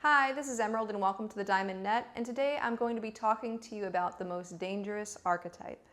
Hi, this is Emerald and welcome to the Diamond Net, and today I'm going to be talking to you about the most dangerous archetype.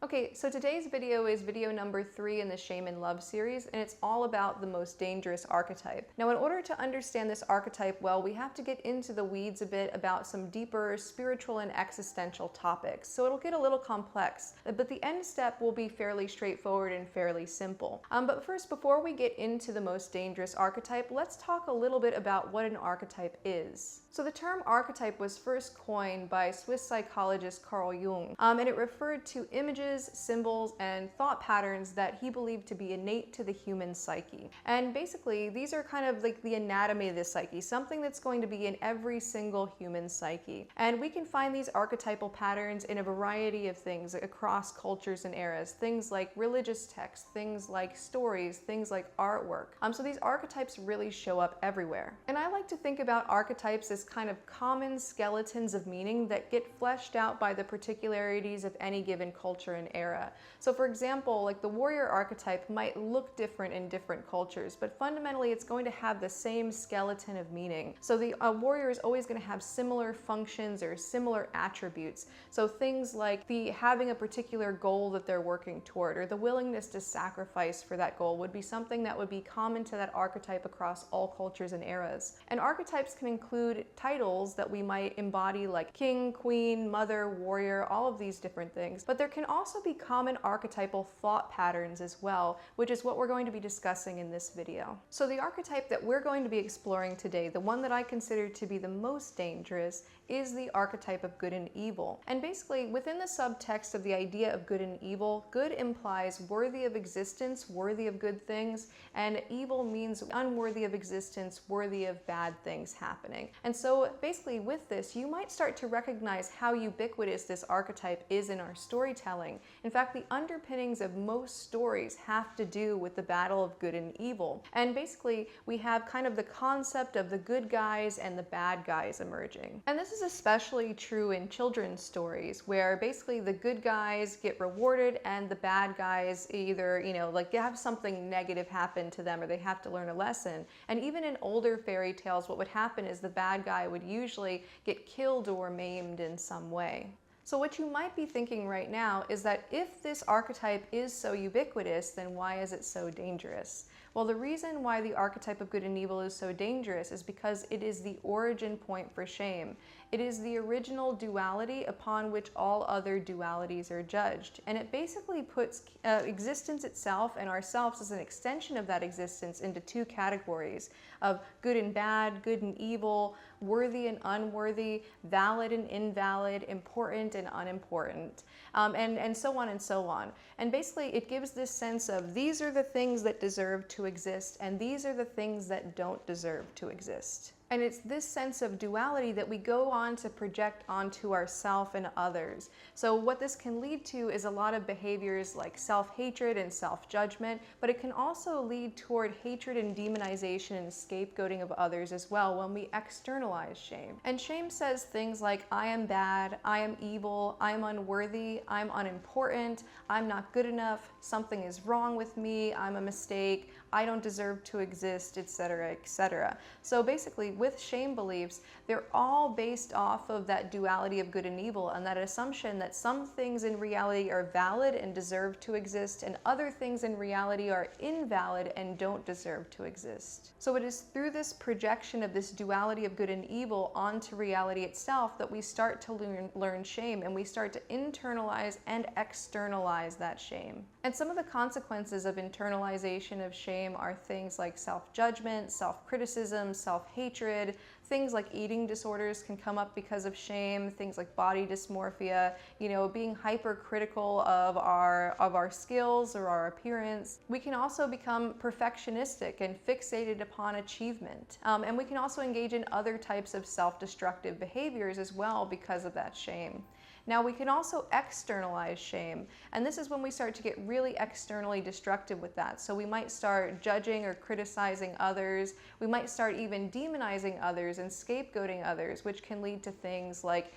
Okay, so today's video is video number 3 in the Shame and Love series, and it's all about the most dangerous archetype. Now, in order to understand this archetype well, we have to get into the weeds a bit about some deeper spiritual and existential topics. So it'll get a little complex, but the end step will be fairly straightforward and fairly simple. But first, before we get into the most dangerous archetype, let's talk a little bit about what an archetype is. So the term archetype was first coined by Swiss psychologist Carl Jung, and it referred to images, symbols, and thought patterns that he believed to be innate to the human psyche. And basically, these are kind of like the anatomy of the psyche, something that's going to be in every single human psyche. And we can find these archetypal patterns in a variety of things across cultures and eras, things like religious texts, things like stories, things like artwork. So these archetypes really show up everywhere. And I like to think about archetypes as kind of common skeletons of meaning that get fleshed out by the particularities of any given culture and era. So for example, like the warrior archetype might look different in different cultures, but fundamentally it's going to have the same skeleton of meaning. So the warrior is always going to have similar functions or similar attributes. So things like the having a particular goal that they're working toward, or the willingness to sacrifice for that goal, would be something that would be common to that archetype across all cultures and eras. And archetypes can include titles that we might embody, like king, queen, mother, warrior, all of these different things. But there can also be common archetypal thought patterns as well, which is what we're going to be discussing in this video. So the archetype that we're going to be exploring today, the one that I consider to be the most dangerous, is the archetype of good and evil. And basically, within the subtext of the idea of good and evil, good implies worthy of existence, worthy of good things, and evil means unworthy of existence, worthy of bad things happening. And so basically with this, you might start to recognize how ubiquitous this archetype is in our storytelling. In fact, the underpinnings of most stories have to do with the battle of good and evil. And basically, we have kind of the concept of the good guys and the bad guys emerging. And this is especially true in children's stories, where basically the good guys get rewarded and the bad guys either, like they have something negative happen to them or they have to learn a lesson. And even in older fairy tales, what would happen is the bad guy would usually get killed or maimed in some way. So what you might be thinking right now is that if this archetype is so ubiquitous, then why is it so dangerous? Well, the reason why the archetype of good and evil is so dangerous is because it is the origin point for shame. It is the original duality upon which all other dualities are judged. And it basically puts existence itself and ourselves as an extension of that existence into two categories of good and bad, good and evil, worthy and unworthy, valid and invalid, important and unimportant, and so on and so on. And basically it gives this sense of these are the things that deserve to exist and these are the things that don't deserve to exist. And it's this sense of duality that we go on to project onto ourselves and others. So what this can lead to is a lot of behaviors like self-hatred and self-judgment, but it can also lead toward hatred and demonization and scapegoating of others as well when we externalize shame. And shame says things like, I am bad, I am evil, I am unworthy, I'm unimportant, I'm not good enough, something is wrong with me, I'm a mistake, I don't deserve to exist, etc., etc. So basically, with shame beliefs, they're all based off of that duality of good and evil and that assumption that some things in reality are valid and deserve to exist and other things in reality are invalid and don't deserve to exist. So it is through this projection of this duality of good and evil onto reality itself that we start to learn shame, and we start to internalize and externalize that shame. And some of the consequences of internalization of shame are things like self-judgment, self-criticism, self-hatred. Things like eating disorders can come up because of shame, things like body dysmorphia, being hypercritical of our skills or our appearance. We can also become perfectionistic and fixated upon achievement. And we can also engage in other types of self-destructive behaviors as well because of that shame. Now, we can also externalize shame, and this is when we start to get really externally destructive with that. So we might start judging or criticizing others. We might start even demonizing others and scapegoating others, which can lead to things like,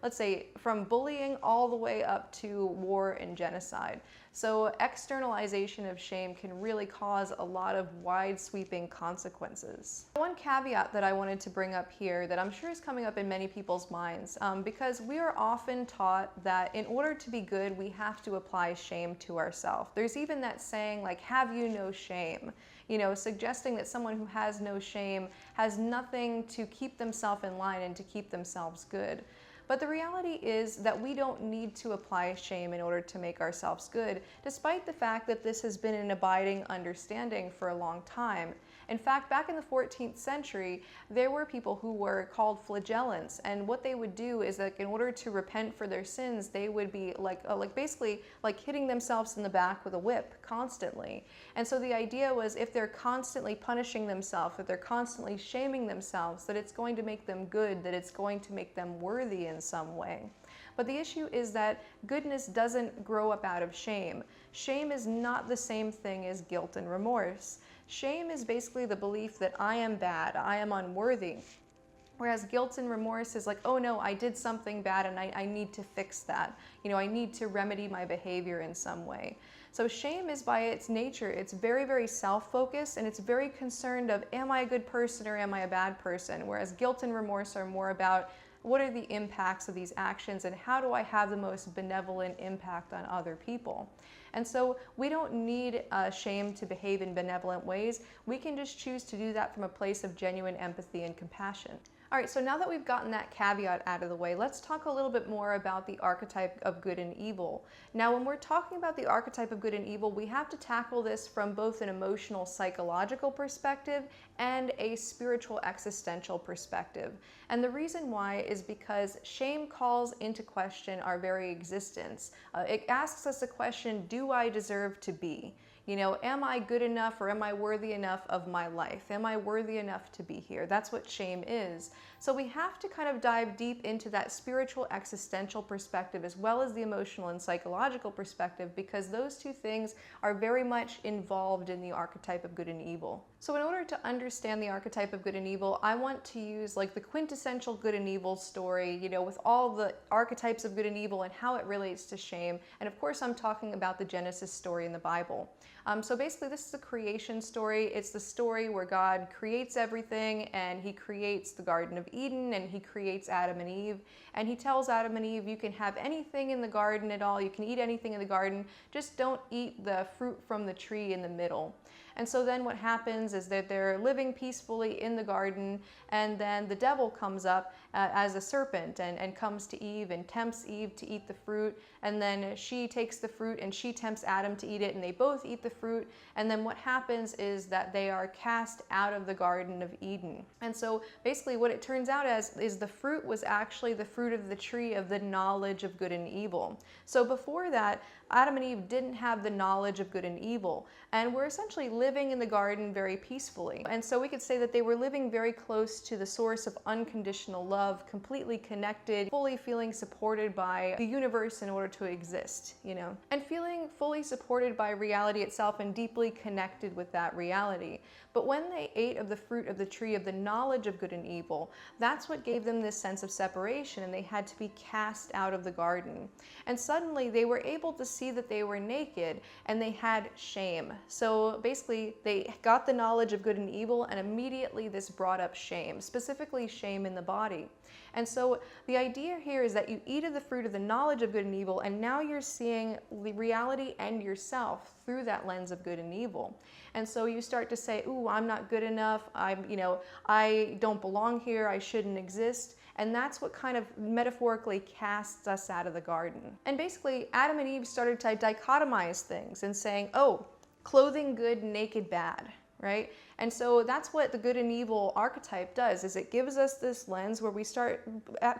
let's say from bullying all the way up to war and genocide. So externalization of shame can really cause a lot of wide-sweeping consequences. One caveat that I wanted to bring up here that I'm sure is coming up in many people's minds, because we are often taught that in order to be good, we have to apply shame to ourselves. There's even that saying like, have you no shame? You know, suggesting that someone who has no shame has nothing to keep themselves in line and to keep themselves good. But the reality is that we don't need to apply shame in order to make ourselves good, despite the fact that this has been an abiding understanding for a long time. In fact, back in the 14th century, there were people who were called flagellants, and what they would do is that in order to repent for their sins, they would be basically hitting themselves in the back with a whip constantly. And so the idea was if they're constantly punishing themselves, if they're constantly shaming themselves, that it's going to make them good, that it's going to make them worthy in some way. But the issue is that goodness doesn't grow up out of shame. Shame is not the same thing as guilt and remorse. Shame is basically the belief that I am bad, I am unworthy. Whereas guilt and remorse is like, oh no, I did something bad and I need to fix that. You know, I need to remedy my behavior in some way. So shame is by its nature, it's very, very self-focused, and it's very concerned of, am I a good person or am I a bad person? Whereas guilt and remorse are more about, what are the impacts of these actions and how do I have the most benevolent impact on other people? And so we don't need shame to behave in benevolent ways. We can just choose to do that from a place of genuine empathy and compassion. All right, so now that we've gotten that caveat out of the way, let's talk a little bit more about the archetype of good and evil. Now, when we're talking about the archetype of good and evil, we have to tackle this from both an emotional, psychological perspective and a spiritual, existential perspective. And the reason why is because shame calls into question our very existence. It asks us a question, do I deserve to be? You know, am I good enough or am I worthy enough of my life? Am I worthy enough to be here? That's what shame is. So we have to kind of dive deep into that spiritual existential perspective as well as the emotional and psychological perspective, because those two things are very much involved in the archetype of good and evil. So in order to understand the archetype of good and evil, I want to use like the quintessential good and evil story, you know, with all the archetypes of good and evil and how it relates to shame. And of course, I'm talking about the Genesis story in the Bible. So basically, this is a creation story. It's the story where God creates everything, and he creates the Garden of Eden, and he creates Adam and Eve. And he tells Adam and Eve, you can have anything in the garden at all. You can eat anything in the garden. Just don't eat the fruit from the tree in the middle. And so then what happens is that they're living peacefully in the garden, and then the devil comes up as a serpent and comes to Eve and tempts Eve to eat the fruit. And then she takes the fruit and she tempts Adam to eat it, and they both eat the fruit. And then what happens is that they are cast out of the Garden of Eden. And so basically what it turns out as is the fruit was actually the fruit of the tree of the knowledge of good and evil. So before that, Adam and Eve didn't have the knowledge of good and evil, and were essentially living in the garden very peacefully. And so we could say that they were living very close to the source of unconditional love, completely connected, fully feeling supported by the universe in order to exist, you know, and feeling fully supported by reality itself and deeply connected with that reality. But when they ate of the fruit of the tree of the knowledge of good and evil, that's what gave them this sense of separation, and they had to be cast out of the garden. And suddenly they were able to see that they were naked, and they had shame. So basically they got the knowledge of good and evil, and immediately this brought up shame, specifically shame in the body. And so the idea here is that you eat of the fruit of the knowledge of good and evil, and now you're seeing the reality and yourself through that lens of good and evil. And so you start to say, ooh, I'm not good enough, I don't belong here, I shouldn't exist. And that's what kind of metaphorically casts us out of the garden. And basically, Adam and Eve started to dichotomize things and saying, oh, clothing good, naked bad, right? And so that's what the good and evil archetype does, is it gives us this lens where we start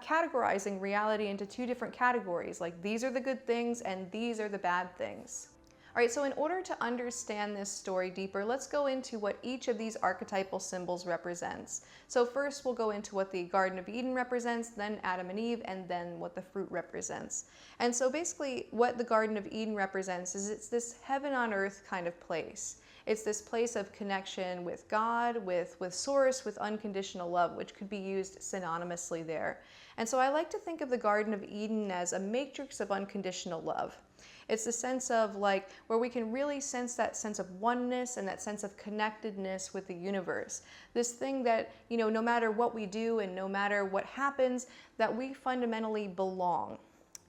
categorizing reality into two different categories, like these are the good things and these are the bad things. All right, so in order to understand this story deeper, let's go into what each of these archetypal symbols represents. So first we'll go into what the Garden of Eden represents, then Adam and Eve, and then what the fruit represents. And so basically what the Garden of Eden represents is it's this heaven on earth kind of place. It's this place of connection with God, with source, with unconditional love, which could be used synonymously there. And so I like to think of the Garden of Eden as a matrix of unconditional love. It's the sense of like where we can really sense that sense of oneness and that sense of connectedness with the universe. This thing that, no matter what we do and no matter what happens, that we fundamentally belong.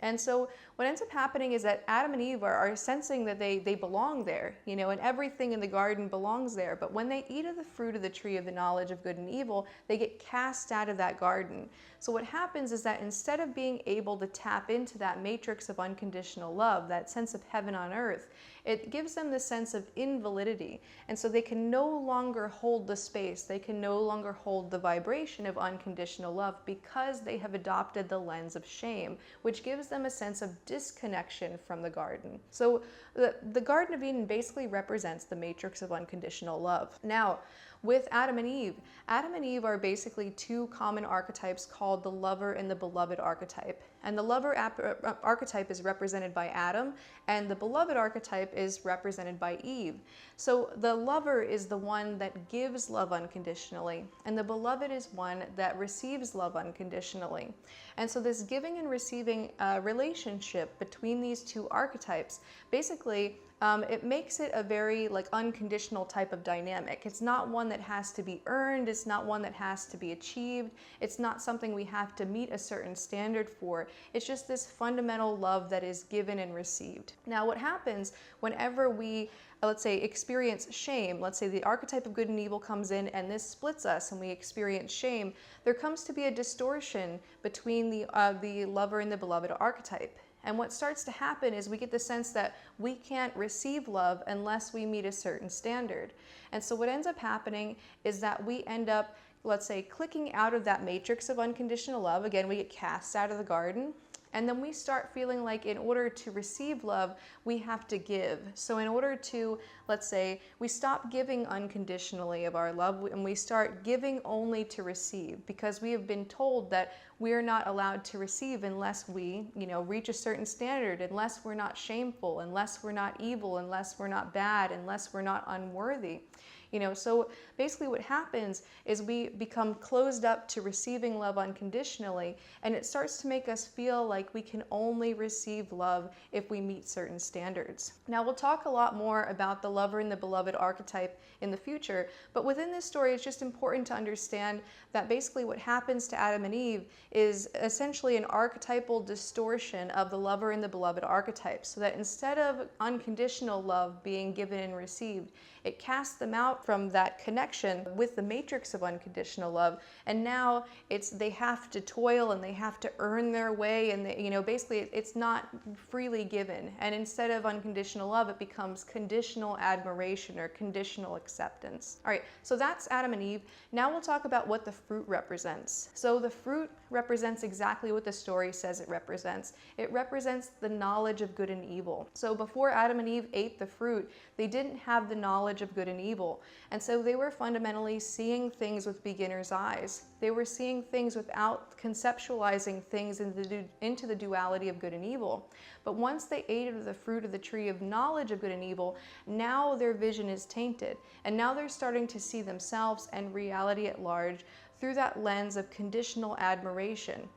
And so what ends up happening is that Adam and Eve are sensing that they belong there, and everything in the garden belongs there. But when they eat of the fruit of the tree of the knowledge of good and evil, they get cast out of that garden. So what happens is that instead of being able to tap into that matrix of unconditional love, that sense of heaven on earth, it gives them the sense of invalidity. And so they can no longer hold the space, they can no longer hold the vibration of unconditional love because they have adopted the lens of shame, which gives them a sense of disconnection from the garden. So the Garden of Eden basically represents the matrix of unconditional love. Now, with Adam and Eve are basically two common archetypes called the lover and the beloved archetype. And the lover archetype is represented by Adam, and the beloved archetype is represented by Eve. So the lover is the one that gives love unconditionally, and the beloved is one that receives love unconditionally. And so this giving and receiving relationship between these two archetypes, basically, it makes it a very unconditional type of dynamic. It's not one that has to be earned. It's not one that has to be achieved. It's not something we have to meet a certain standard for. It's just this fundamental love that is given and received. Now, what happens whenever we, let's say, experience shame, let's say the archetype of good and evil comes in and this splits us and we experience shame, there comes to be a distortion between the lover and the beloved archetype. And what starts to happen is we get the sense that we can't receive love unless we meet a certain standard. And so what ends up happening is that we end up, let's say, clicking out of that matrix of unconditional love. Again, we get cast out of the garden. And then we start feeling like in order to receive love, we have to give. So in order to, let's say, we stop giving unconditionally of our love and we start giving only to receive, because we have been told that we are not allowed to receive unless we, reach a certain standard, unless we're not shameful, unless we're not evil, unless we're not bad, unless we're not unworthy. So basically what happens is we become closed up to receiving love unconditionally, and it starts to make us feel like we can only receive love if we meet certain standards. Now, we'll talk a lot more about the lover and the beloved archetype in the future, but within this story, it's just important to understand that basically what happens to Adam and Eve is essentially an archetypal distortion of the lover and the beloved archetype, so that instead of unconditional love being given and received, it casts them out from that connection with the matrix of unconditional love, and now they have to toil and they have to earn their way, and basically it's not freely given. And instead of unconditional love, it becomes conditional admiration or conditional acceptance. All right, so that's Adam and Eve. Now we'll talk about what the fruit represents. So the fruit represents exactly what the story says it represents. It represents the knowledge of good and evil. So before Adam and Eve ate the fruit, they didn't have the knowledge of good and evil. And so they were fundamentally seeing things with beginner's eyes. They were seeing things without conceptualizing things into the duality of good and evil. But once they ate of the fruit of the tree of knowledge of good and evil, now their vision is tainted. And now they're starting to see themselves and reality at large through that lens of conditional admiration.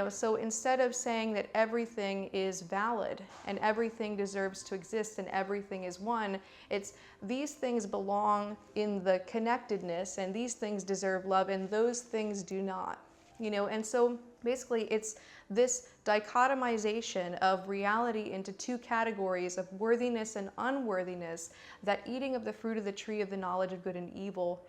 So instead of saying that everything is valid and everything deserves to exist and everything is one, it's these things belong in the connectedness and these things deserve love and those things do not. And so basically it's this dichotomization of reality into two categories of worthiness and unworthiness that eating of the fruit of the tree of the knowledge of good and evil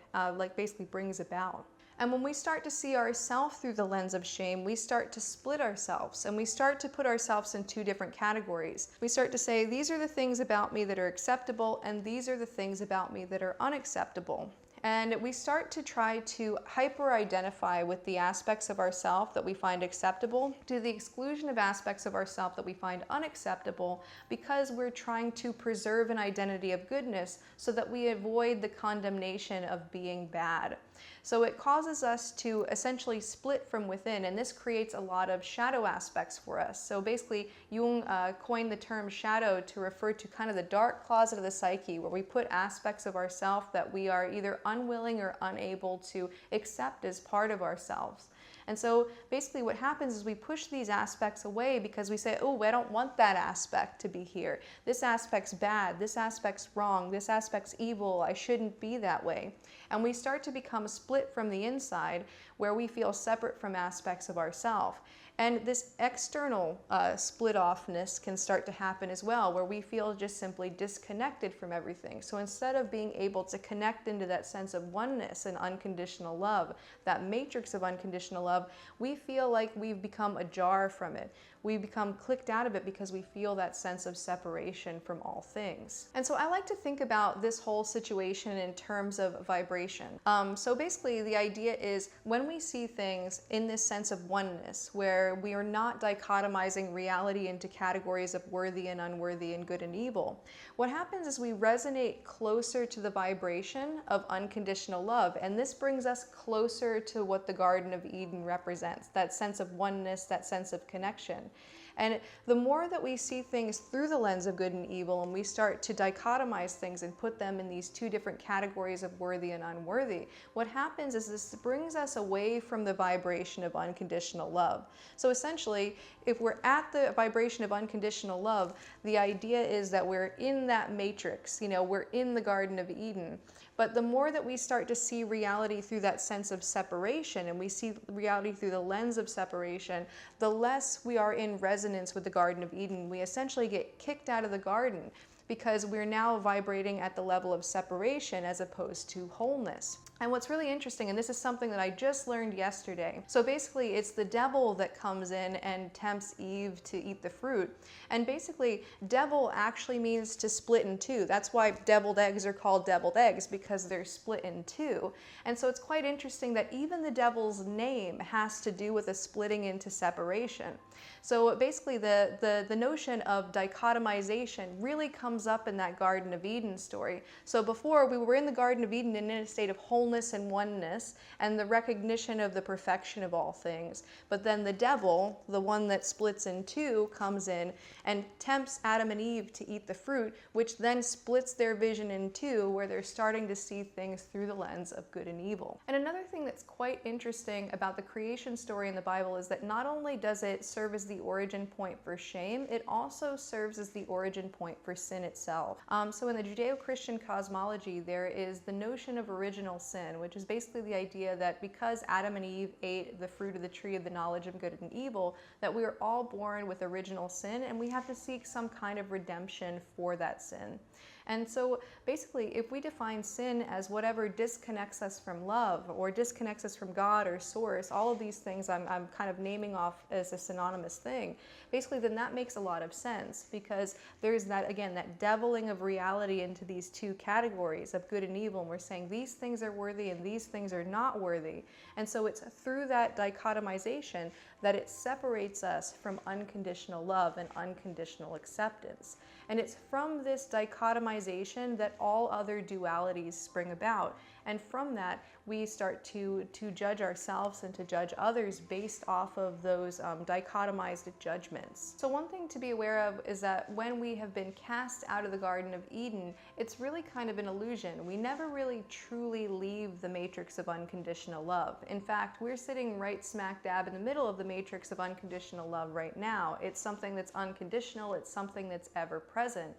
basically brings about. And when we start to see ourselves through the lens of shame, we start to split ourselves and we start to put ourselves in two different categories. We start to say, these are the things about me that are acceptable and these are the things about me that are unacceptable. And we start to try to hyper-identify with the aspects of ourself that we find acceptable to the exclusion of aspects of ourself that we find unacceptable, because we're trying to preserve an identity of goodness so that we avoid the condemnation of being bad. So it causes us to essentially split from within, and this creates a lot of shadow aspects for us. So basically, Jung coined the term shadow to refer to kind of the dark closet of the psyche, where we put aspects of ourselves that we are either unwilling or unable to accept as part of ourselves. And so basically what happens is we push these aspects away because we say, oh, I don't want that aspect to be here. This aspect's bad, this aspect's wrong, this aspect's evil, I shouldn't be that way. And we start to become split from the inside where we feel separate from aspects of ourselves. And this external split-offness can start to happen as well, where we feel just simply disconnected from everything. So instead of being able to connect into that sense of oneness and unconditional love, that matrix of unconditional love, we feel like we've become ajar from it. We become clicked out of it because we feel that sense of separation from all things. And so I like to think about this whole situation in terms of vibration. So basically the idea is when we see things in this sense of oneness, where we are not dichotomizing reality into categories of worthy and unworthy and good and evil, what happens is we resonate closer to the vibration of unconditional love. And this brings us closer to what the Garden of Eden represents, that sense of oneness, that sense of connection. And the more that we see things through the lens of good and evil, and we start to dichotomize things and put them in these two different categories of worthy and unworthy, what happens is this brings us away from the vibration of unconditional love. So essentially, if we're at the vibration of unconditional love, the idea is that we're in that matrix, we're in the Garden of Eden. But the more that we start to see reality through that sense of separation, and we see reality through the lens of separation, the less we are in resonance with the Garden of Eden. We essentially get kicked out of the garden because we're now vibrating at the level of separation as opposed to wholeness. And what's really interesting, and this is something that I just learned yesterday, so basically it's the devil that comes in and tempts Eve to eat the fruit. And basically, devil actually means to split in two. That's why deviled eggs are called deviled eggs, because they're split in two. And so it's quite interesting that even the devil's name has to do with a splitting into separation. So basically the notion of dichotomization really comes up in that Garden of Eden story. So before, we were in the Garden of Eden and in a state of wholeness and oneness and the recognition of the perfection of all things. But then the devil, the one that splits in two, comes in and tempts Adam and Eve to eat the fruit, which then splits their vision in two, where they're starting to see things through the lens of good and evil. And another thing that's quite interesting about the creation story in the Bible is that not only does it serve as the origin point for shame, it also serves as the origin point for sin itself. So in the Judeo-Christian cosmology, there is the notion of original sin, which is basically the idea that because Adam and Eve ate the fruit of the tree of the knowledge of good and evil, that we are all born with original sin, and we have to seek some kind of redemption for that sin. And so basically, if we define sin as whatever disconnects us from love or disconnects us from God or source, all of these things I'm kind of naming off as a synonymous thing, basically then that makes a lot of sense, because there's that, again, that deviling of reality into these two categories of good and evil, and we're saying these things are worthy and these things are not worthy. And so it's through that dichotomization that it separates us from unconditional love and unconditional acceptance. And it's from this dichotomization that all other dualities spring about. And from that, we start to judge ourselves and to judge others based off of those dichotomized judgments. So one thing to be aware of is that when we have been cast out of the Garden of Eden, it's really kind of an illusion. We never really truly leave the matrix of unconditional love. In fact, we're sitting right smack dab in the middle of the matrix of unconditional love right now. It's something that's unconditional, it's something that's ever present.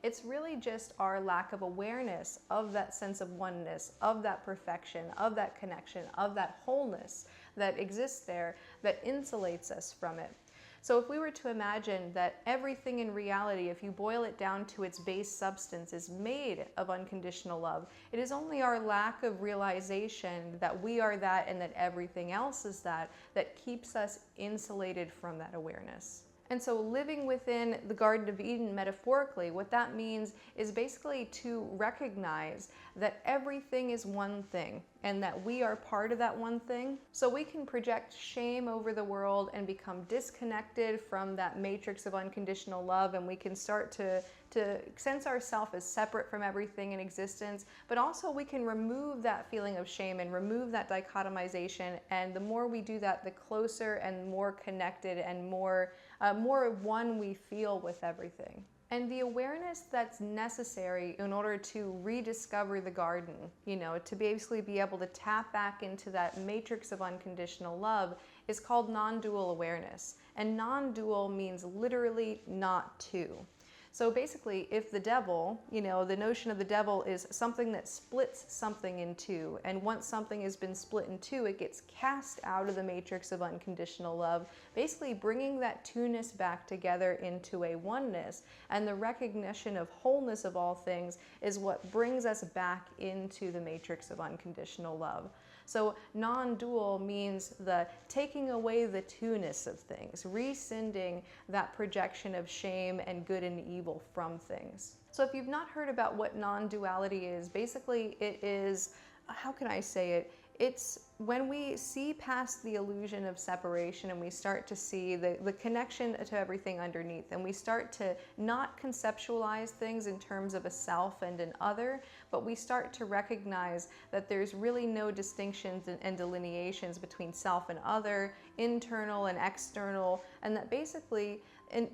It's really just our lack of awareness of that sense of oneness, of that perfection, of that connection, of that wholeness that exists there that insulates us from it. So if we were to imagine that everything in reality, if you boil it down to its base substance, is made of unconditional love, it is only our lack of realization that we are that and that everything else is that keeps us insulated from that awareness. And so living within the Garden of Eden metaphorically, what that means is basically to recognize that everything is one thing and that we are part of that one thing. So we can project shame over the world and become disconnected from that matrix of unconditional love, and we can start to sense ourselves as separate from everything in existence, but also we can remove that feeling of shame and remove that dichotomization, and the more we do that, the closer and more connected and more one we feel with everything. And the awareness that's necessary in order to rediscover the garden, to basically be able to tap back into that matrix of unconditional love, is called non-dual awareness. And non-dual means literally not two. So basically, if the devil, the notion of the devil is something that splits something in two, and once something has been split in two, it gets cast out of the matrix of unconditional love, basically bringing that two-ness back together into a oneness, and the recognition of wholeness of all things is what brings us back into the matrix of unconditional love. So non-dual means the taking away the two-ness of things, rescinding that projection of shame and good and evil from things. So if you've not heard about what non-duality is, basically it is, how can I say it? It's when we see past the illusion of separation and we start to see the connection to everything underneath, and we start to not conceptualize things in terms of a self and an other, but we start to recognize that there's really no distinctions and delineations between self and other, internal and external, and that basically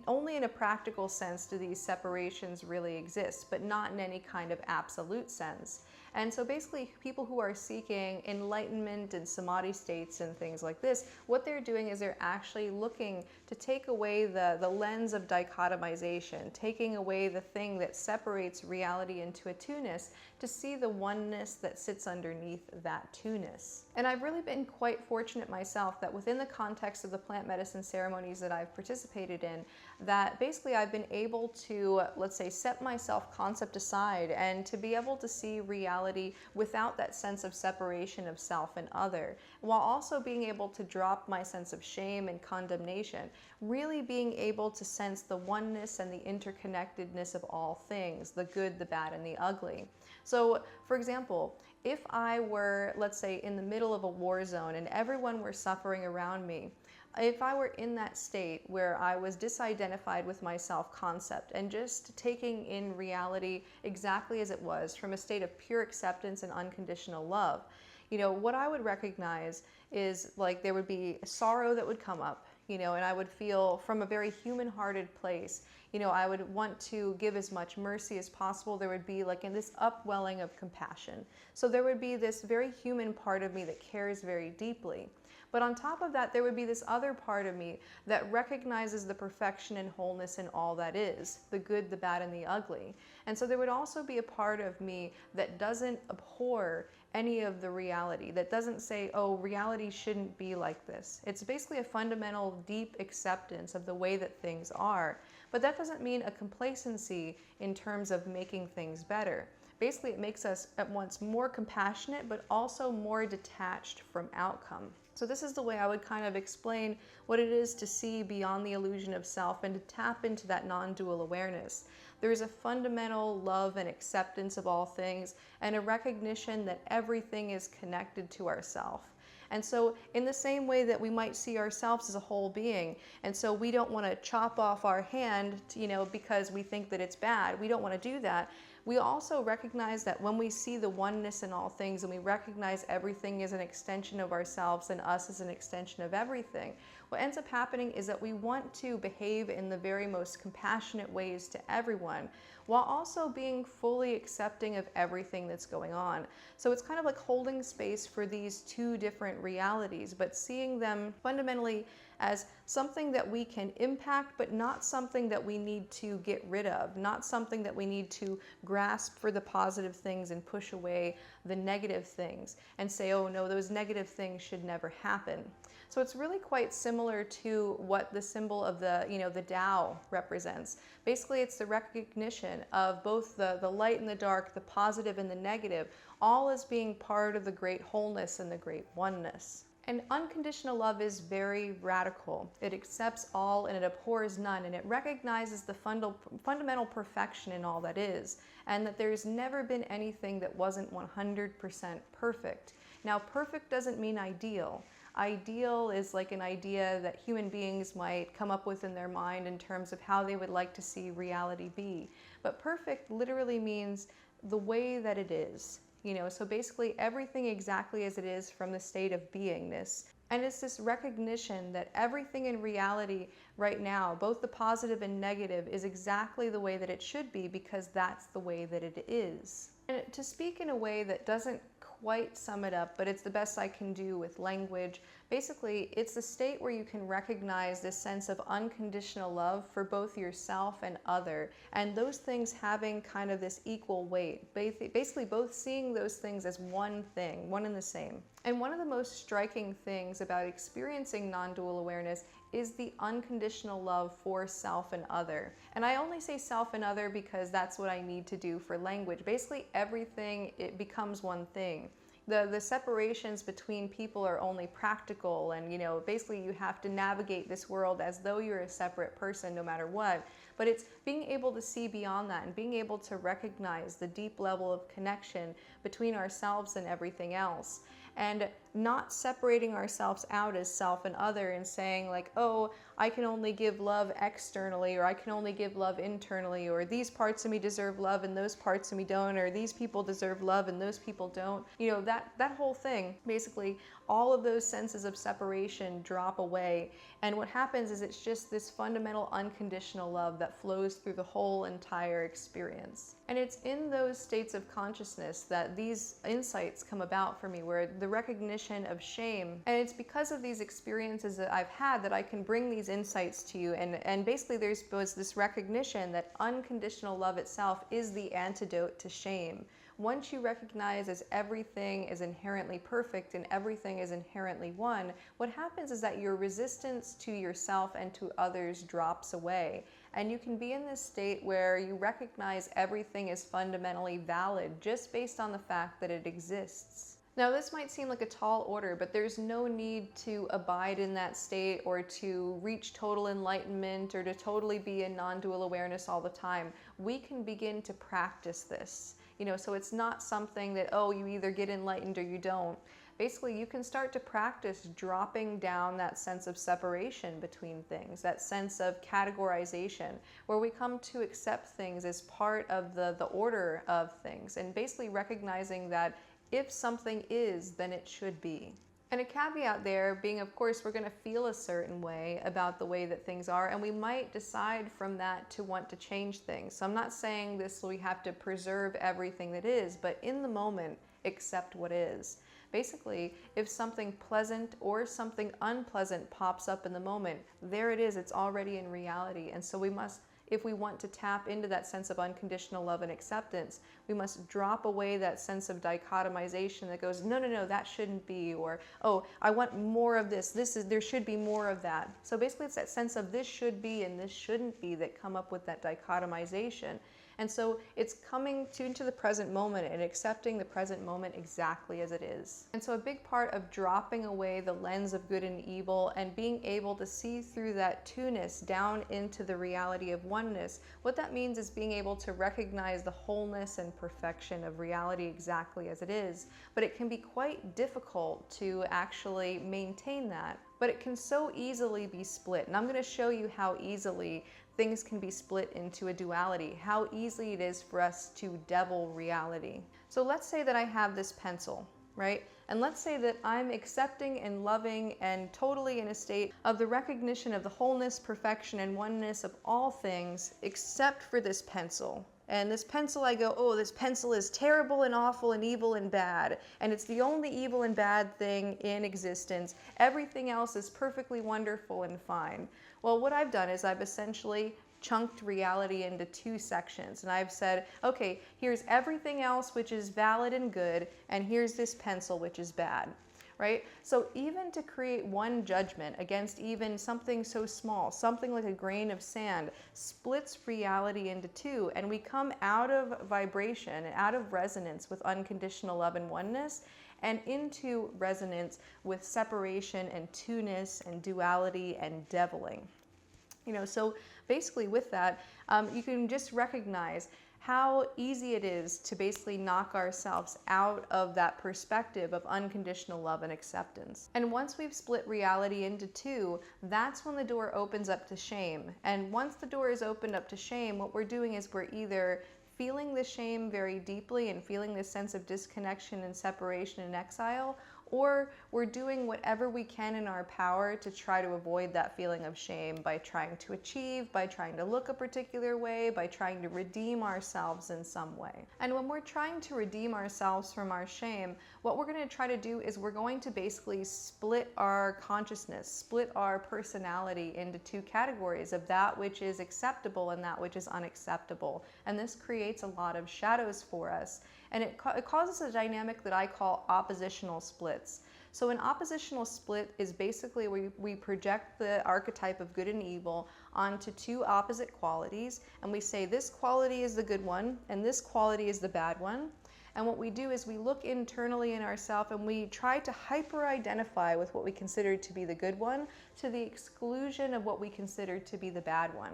only in a practical sense do these separations really exist, but not in any kind of absolute sense. And so basically people who are seeking enlightenment and samadhi states and things like this, what they're doing is they're actually looking to take away the lens of dichotomization, taking away the thing that separates reality into a two-ness to see the oneness that sits underneath that two-ness. And I've really been quite fortunate myself that within the context of the plant medicine ceremonies that I've participated in, that basically I've been able to, let's say, set my self-concept aside and to be able to see reality without that sense of separation of self and other, while also being able to drop my sense of shame and condemnation, really being able to sense the oneness and the interconnectedness of all things, the good, the bad, and the ugly. So, for example, if I were, let's say, in the middle of a war zone and everyone were suffering around me, if I were in that state where I was disidentified with my self-concept and just taking in reality exactly as it was from a state of pure acceptance and unconditional love, what I would recognize is like there would be sorrow that would come up, and I would feel from a very human-hearted place, I would want to give as much mercy as possible. There would be like in this upwelling of compassion. So there would be this very human part of me that cares very deeply. But on top of that, there would be this other part of me that recognizes the perfection and wholeness in all that is, the good, the bad, and the ugly. And so there would also be a part of me that doesn't abhor any of the reality, that doesn't say, oh, reality shouldn't be like this. It's basically a fundamental, deep acceptance of the way that things are. But that doesn't mean a complacency in terms of making things better. Basically, it makes us at once more compassionate, but also more detached from outcome. So this is the way I would kind of explain what it is to see beyond the illusion of self and to tap into that non-dual awareness. There is a fundamental love and acceptance of all things and a recognition that everything is connected to ourself. And so in the same way that we might see ourselves as a whole being, and so we don't want to chop off our hand, because we think that it's bad. We don't want to do that. We also recognize that when we see the oneness in all things and we recognize everything is an extension of ourselves and us as an extension of everything, what ends up happening is that we want to behave in the very most compassionate ways to everyone, while also being fully accepting of everything that's going on. So it's kind of like holding space for these two different realities, but seeing them fundamentally as something that we can impact, but not something that we need to get rid of, not something that we need to grasp for the positive things and push away the negative things and say, oh no, those negative things should never happen. So it's really quite similar to what the symbol of the Tao represents. Basically, it's the recognition of both the light and the dark, the positive and the negative, all as being part of the great wholeness and the great oneness. And unconditional love is very radical. It accepts all and it abhors none, and it recognizes the fundamental perfection in all that is, and that there's never been anything that wasn't 100% perfect. Now, perfect doesn't mean ideal. Ideal is like an idea that human beings might come up with in their mind in terms of how they would like to see reality be. But perfect literally means the way that it is. So basically everything exactly as it is from the state of beingness. And it's this recognition that everything in reality right now, both the positive and negative, is exactly the way that it should be because that's the way that it is. And to speak in a way that doesn't quite sum it up, but it's the best I can do with language. Basically, it's the state where you can recognize this sense of unconditional love for both yourself and other, and those things having kind of this equal weight. Basically, both seeing those things as one thing, one and the same. And one of the most striking things about experiencing non-dual awareness is the unconditional love for self and other. And I only say self and other because that's what I need to do for language. Basically, everything, it becomes one thing. The separations between people are only practical, and basically you have to navigate this world as though you're a separate person no matter what. But it's being able to see beyond that and being able to recognize the deep level of connection between ourselves and everything else. And not separating ourselves out as self and other and saying like, oh, I can only give love externally, or I can only give love internally, or these parts of me deserve love and those parts of me don't, or these people deserve love and those people don't. That whole thing, basically, all of those senses of separation drop away. And what happens is it's just this fundamental unconditional love that flows through the whole entire experience. And it's in those states of consciousness that these insights come about for me, where the recognition of shame, and it's because of these experiences that I've had that I can bring these insights to you. And basically was this recognition that unconditional love itself is the antidote to shame. Once you recognize as everything is inherently perfect and everything is inherently one, what happens is that your resistance to yourself and to others drops away. And you can be in this state where you recognize everything is fundamentally valid just based on the fact that it exists. Now, this might seem like a tall order, but there's no need to abide in that state or to reach total enlightenment or to totally be in non-dual awareness all the time. We can begin to practice this. So it's not something that, oh, you either get enlightened or you don't. Basically, you can start to practice dropping down that sense of separation between things, that sense of categorization, where we come to accept things as part of the order of things, and basically recognizing that if something is, then it should be. And a caveat there being, of course, we're going to feel a certain way about the way that things are, and we might decide from that to want to change things. So I'm not saying we have to preserve everything that is, but in the moment, accept what is. Basically, if something pleasant or something unpleasant pops up in the moment, there it is, it's already in reality. And so we must, if we want to tap into that sense of unconditional love and acceptance, we must drop away that sense of dichotomization that goes, no, no, no, that shouldn't be, or, oh, I want more of this, there should be more of that. So basically it's that sense of this should be and this shouldn't be that come up with that dichotomization. And so it's coming into the present moment and accepting the present moment exactly as it is. And so a big part of dropping away the lens of good and evil and being able to see through that two-ness down into the reality of oneness, what that means is being able to recognize the wholeness and perfection of reality exactly as it is. But it can be quite difficult to actually maintain that. But it can so easily be split. And I'm going to show you how easily things can be split into a duality, how easily it is for us to devil reality. So let's say that I have this pencil, right? And let's say that I'm accepting and loving and totally in a state of the recognition of the wholeness, perfection, and oneness of all things except for this pencil. And this pencil, I go, oh, this pencil is terrible and awful and evil and bad. And it's the only evil and bad thing in existence. Everything else is perfectly wonderful and fine. Well, what I've done is I've essentially chunked reality into two sections. And I've said, okay, here's everything else which is valid and good, and here's this pencil which is bad. Right? So even to create one judgment against even something so small, something like a grain of sand, splits reality into two, and we come out of vibration and out of resonance with unconditional love and oneness, and into resonance with separation and two-ness and duality and deviling. So basically with that, you can just recognize how easy it is to basically knock ourselves out of that perspective of unconditional love and acceptance. And once we've split reality into two, that's when the door opens up to shame. And once the door is opened up to shame, what we're doing is we're either feeling the shame very deeply and feeling this sense of disconnection and separation and exile, or we're doing whatever we can in our power to try to avoid that feeling of shame by trying to achieve, by trying to look a particular way, by trying to redeem ourselves in some way. And when we're trying to redeem ourselves from our shame, what we're going to try to do is we're going to basically split our consciousness, split our personality into two categories of that which is acceptable and that which is unacceptable. And this creates a lot of shadows for us. And it causes a dynamic that I call oppositional splits. So an oppositional split is basically where we project the archetype of good and evil onto two opposite qualities, and we say this quality is the good one and this quality is the bad one. And what we do is we look internally in ourselves and we try to hyper-identify with what we consider to be the good one to the exclusion of what we consider to be the bad one.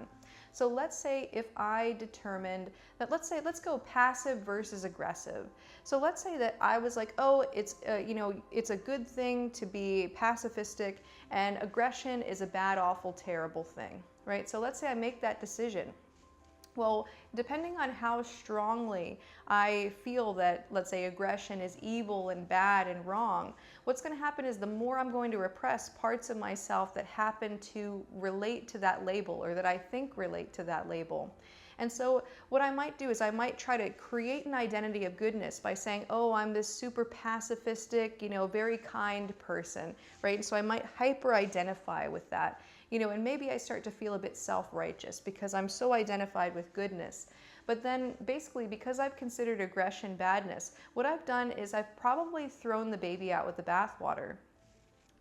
So let's say if I determined that, let's go passive versus aggressive. So let's say that I was like, oh, it's a good thing to be pacifistic and aggression is a bad, awful, terrible thing, right? So let's say I make that decision. Well, depending on how strongly I feel that, let's say, aggression is evil and bad and wrong, what's going to happen is the more I'm going to repress parts of myself that happen to relate to that label or that I think relate to that label. And so what I might do is I might try to create an identity of goodness by saying, oh, I'm this super pacifistic, very kind person, right? And so I might hyper-identify with that, and maybe I start to feel a bit self-righteous because I'm so identified with goodness. But then basically, because I've considered aggression badness, what I've done is I've probably thrown the baby out with the bathwater.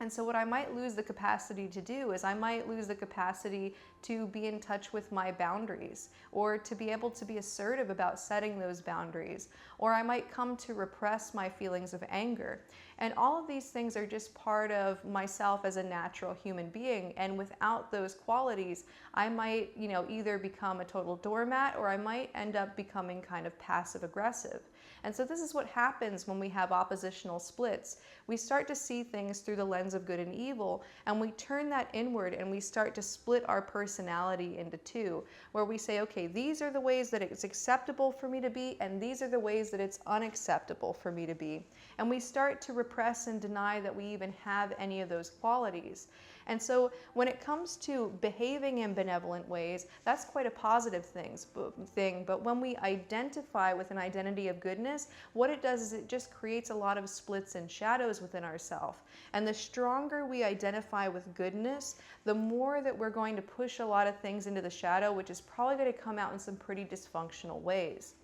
And so what I might lose the capacity to do is I might lose the capacity to be in touch with my boundaries, or to be able to be assertive about setting those boundaries, or I might come to repress my feelings of anger. And all of these things are just part of myself as a natural human being. And without those qualities, I might, either become a total doormat, or I might end up becoming kind of passive aggressive. And so this is what happens when we have oppositional splits. We start to see things through the lens of good and evil, and we turn that inward and we start to split our personality into two, where we say, okay, these are the ways that it's acceptable for me to be, and these are the ways that it's unacceptable for me to be. And we start to repress and deny that we even have any of those qualities. And so when it comes to behaving in benevolent ways, that's quite a positive thing. But when we identify with an identity of goodness, what it does is it just creates a lot of splits and shadows within ourselves. And the stronger we identify with goodness, the more that we're going to push a lot of things into the shadow, which is probably going to come out in some pretty dysfunctional ways.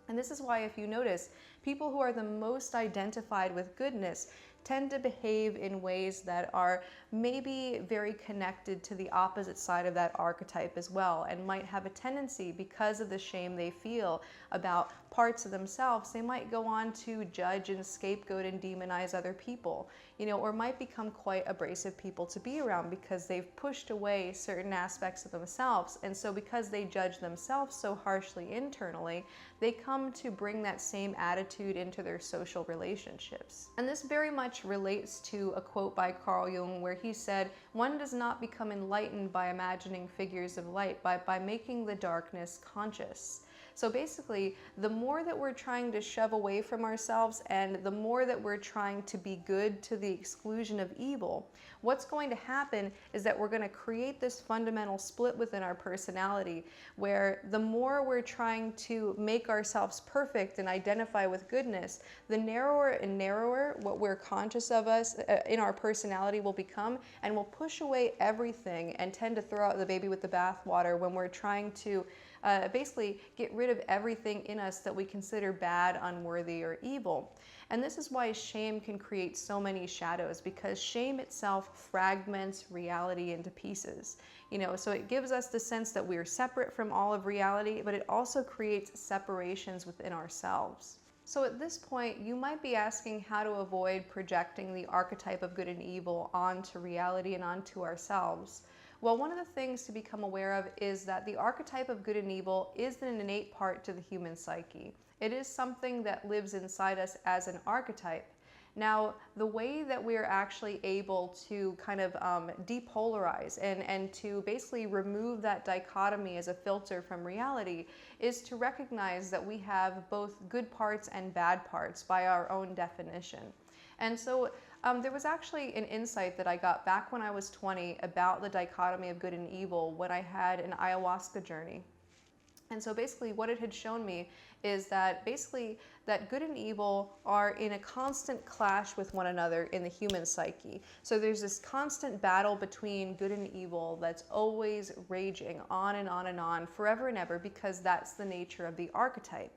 And this is why, if you notice, people who are the most identified with goodness tend to behave in ways that are maybe very connected to the opposite side of that archetype as well, and might have a tendency, because of the shame they feel about parts of themselves, they might go on to judge and scapegoat and demonize other people, or might become quite abrasive people to be around because they've pushed away certain aspects of themselves. And so because they judge themselves so harshly internally, they come to bring that same attitude into their social relationships. And this very much relates to a quote by Carl Jung, where he said, "One does not become enlightened by imagining figures of light, but by making the darkness conscious." So basically, the more that we're trying to shove away from ourselves and the more that we're trying to be good to the exclusion of evil, what's going to happen is that we're going to create this fundamental split within our personality, where the more we're trying to make ourselves perfect and identify with goodness, the narrower and narrower what we're conscious of us in our personality will become, and we'll push away everything and tend to throw out the baby with the bathwater when we're trying to basically get rid of everything in us that we consider bad, unworthy, or evil. And this is why shame can create so many shadows, because shame itself fragments reality into pieces. So it gives us the sense that we're separate from all of reality, but it also creates separations within ourselves. So at this point, you might be asking how to avoid projecting the archetype of good and evil onto reality and onto ourselves. Well, one of the things to become aware of is that the archetype of good and evil is an innate part to the human psyche. It is something that lives inside us as an archetype. Now, the way that we're actually able to kind of depolarize and to basically remove that dichotomy as a filter from reality is to recognize that we have both good parts and bad parts by our own definition. And so there was actually an insight that I got back when I was 20 about the dichotomy of good and evil when I had an ayahuasca journey. And so basically what it had shown me is that basically that good and evil are in a constant clash with one another in the human psyche. So there's this constant battle between good and evil that's always raging on and on and on forever and ever, because that's the nature of the archetype.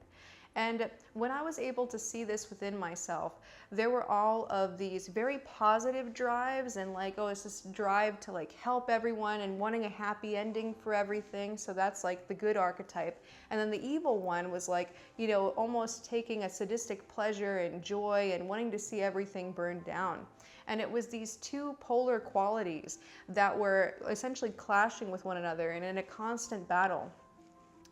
And when I was able to see this within myself, there were all of these very positive drives and like, oh, it's this drive to like help everyone and wanting a happy ending for everything. So that's like the good archetype. And then the evil one was like, you know, almost taking a sadistic pleasure and joy and wanting to see everything burned down. And it was these two polar qualities that were essentially clashing with one another and in a constant battle.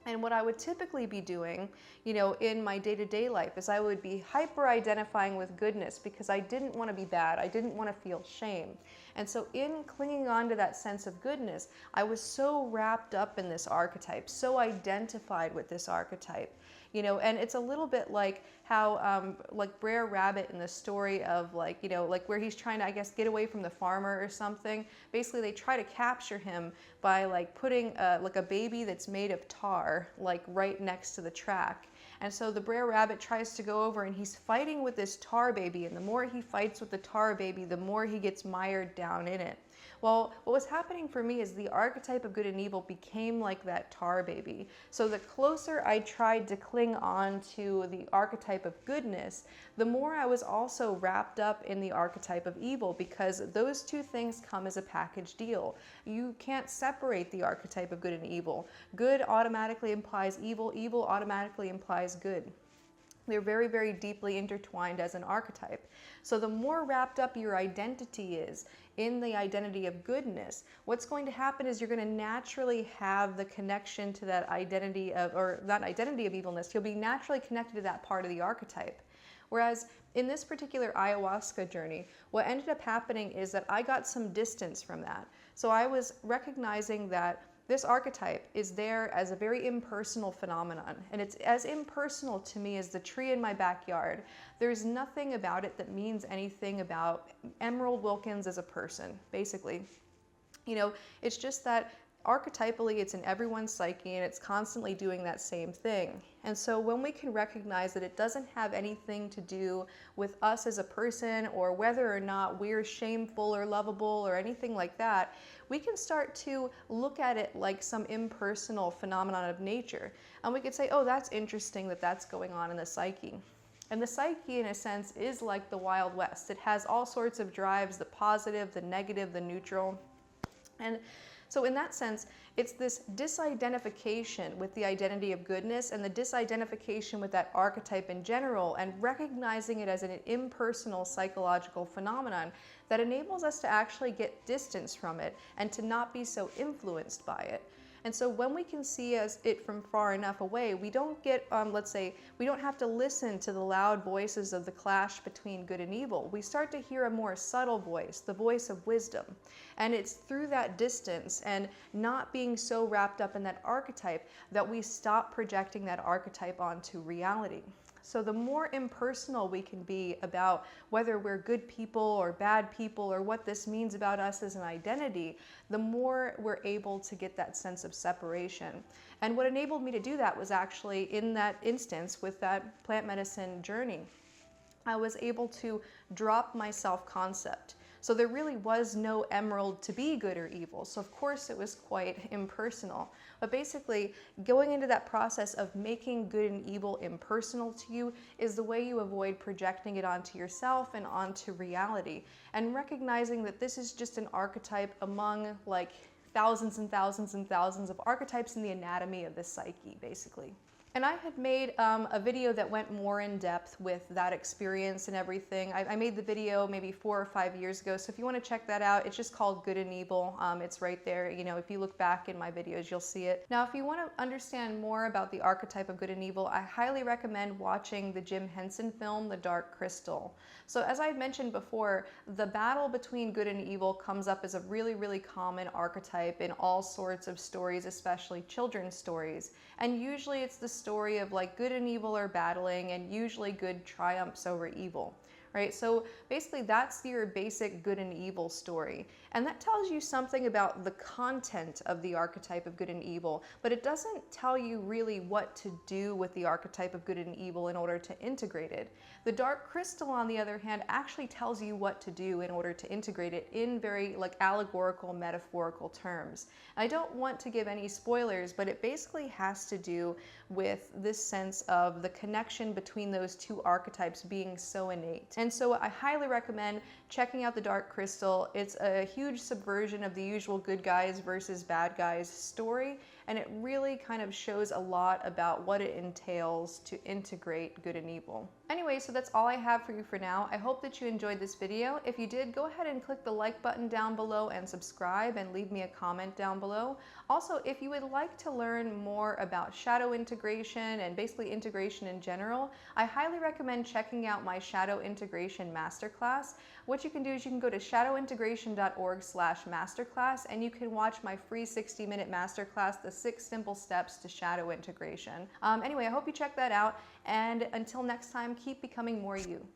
And what I would typically be doing, you know, in my day-to-day life is I would be hyper-identifying with goodness because I didn't want to be bad. I didn't want to feel shame. And so in clinging on to that sense of goodness, I was so wrapped up in this archetype, so identified with this archetype. You know, and it's a little bit like how, like Brer Rabbit in the story of like, you know, like where he's trying to, I guess, get away from the farmer or something. Basically, they try to capture him by like putting like a baby that's made of tar, like right next to the track. And so the Brer Rabbit tries to go over and he's fighting with this tar baby. And the more he fights with the tar baby, the more he gets mired down in it. Well, what was happening for me is the archetype of good and evil became like that tar baby. So the closer I tried to cling on to the archetype of goodness, the more I was also wrapped up in the archetype of evil, because those two things come as a package deal. You can't separate the archetype of good and evil. Good automatically implies evil, evil automatically implies good. They're very, very deeply intertwined as an archetype. So the more wrapped up your identity is in the identity of goodness, what's going to happen is you're going to naturally have the connection to that identity of, or that identity of evilness. You'll be naturally connected to that part of the archetype. Whereas in this particular ayahuasca journey, what ended up happening is that I got some distance from that. So I was recognizing that this archetype is there as a very impersonal phenomenon, and it's as impersonal to me as the tree in my backyard. There's nothing about it that means anything about Emerald Wilkins as a person, basically. You know, it's just that archetypally it's in everyone's psyche and it's constantly doing that same thing. And so when we can recognize that it doesn't have anything to do with us as a person or whether or not we're shameful or lovable or anything like that, we can start to look at it like some impersonal phenomenon of nature. And we could say, oh, that's interesting that that's going on in the psyche. And the psyche, in a sense, is like the Wild West. It has all sorts of drives, the positive, the negative, the neutral. And so in that sense, it's this disidentification with the identity of goodness and the disidentification with that archetype in general, and recognizing it as an impersonal psychological phenomenon that enables us to actually get distance from it and to not be so influenced by it. And so when we can see it from far enough away, we don't get, let's say, we don't have to listen to the loud voices of the clash between good and evil. We start to hear a more subtle voice, the voice of wisdom. And it's through that distance and not being so wrapped up in that archetype that we stop projecting that archetype onto reality. So the more impersonal we can be about whether we're good people or bad people or what this means about us as an identity, the more we're able to get that sense of separation. And what enabled me to do that was actually in that instance with that plant medicine journey. I was able to drop my self-concept. So there really was no emerald to be good or evil. So of course it was quite impersonal. But basically, going into that process of making good and evil impersonal to you is the way you avoid projecting it onto yourself and onto reality. And recognizing that this is just an archetype among like thousands and thousands and thousands of archetypes in the anatomy of the psyche, basically. And I had made a video that went more in depth with that experience and everything. I made the video maybe 4 or 5 years ago, so if you want to check that out, it's just called Good and Evil. It's right there. You know, if you look back in my videos, you'll see it. Now, if you want to understand more about the archetype of good and evil, I highly recommend watching the Jim Henson film, The Dark Crystal. So as I mentioned before, the battle between good and evil comes up as a really, really common archetype in all sorts of stories, especially children's stories. And usually it's the story of like good and evil are battling, and usually good triumphs over evil. right? So basically that's your basic good and evil story. And that tells you something about the content of the archetype of good and evil, but it doesn't tell you really what to do with the archetype of good and evil in order to integrate it. The dark crystal, on the other hand, actually tells you what to do in order to integrate it in very like allegorical, metaphorical terms. I don't want to give any spoilers, but it basically has to do with this sense of the connection between those two archetypes being so innate. And so I highly recommend checking out the Dark Crystal. It's a huge subversion of the usual good guys versus bad guys story, and it really kind of shows a lot about what it entails to integrate good and evil. Anyway, so that's all I have for you for now. I hope that you enjoyed this video. If you did, go ahead and click the like button down below and subscribe and leave me a comment down below. Also, if you would like to learn more about shadow integration and basically integration in general, I highly recommend checking out my Shadow Integration Masterclass. What you can do is you can go to shadowintegration.org/masterclass and you can watch my free 60-minute masterclass, The 6 Simple Steps to Shadow Integration. Anyway, I hope you check that out, and until next time, keep becoming more you.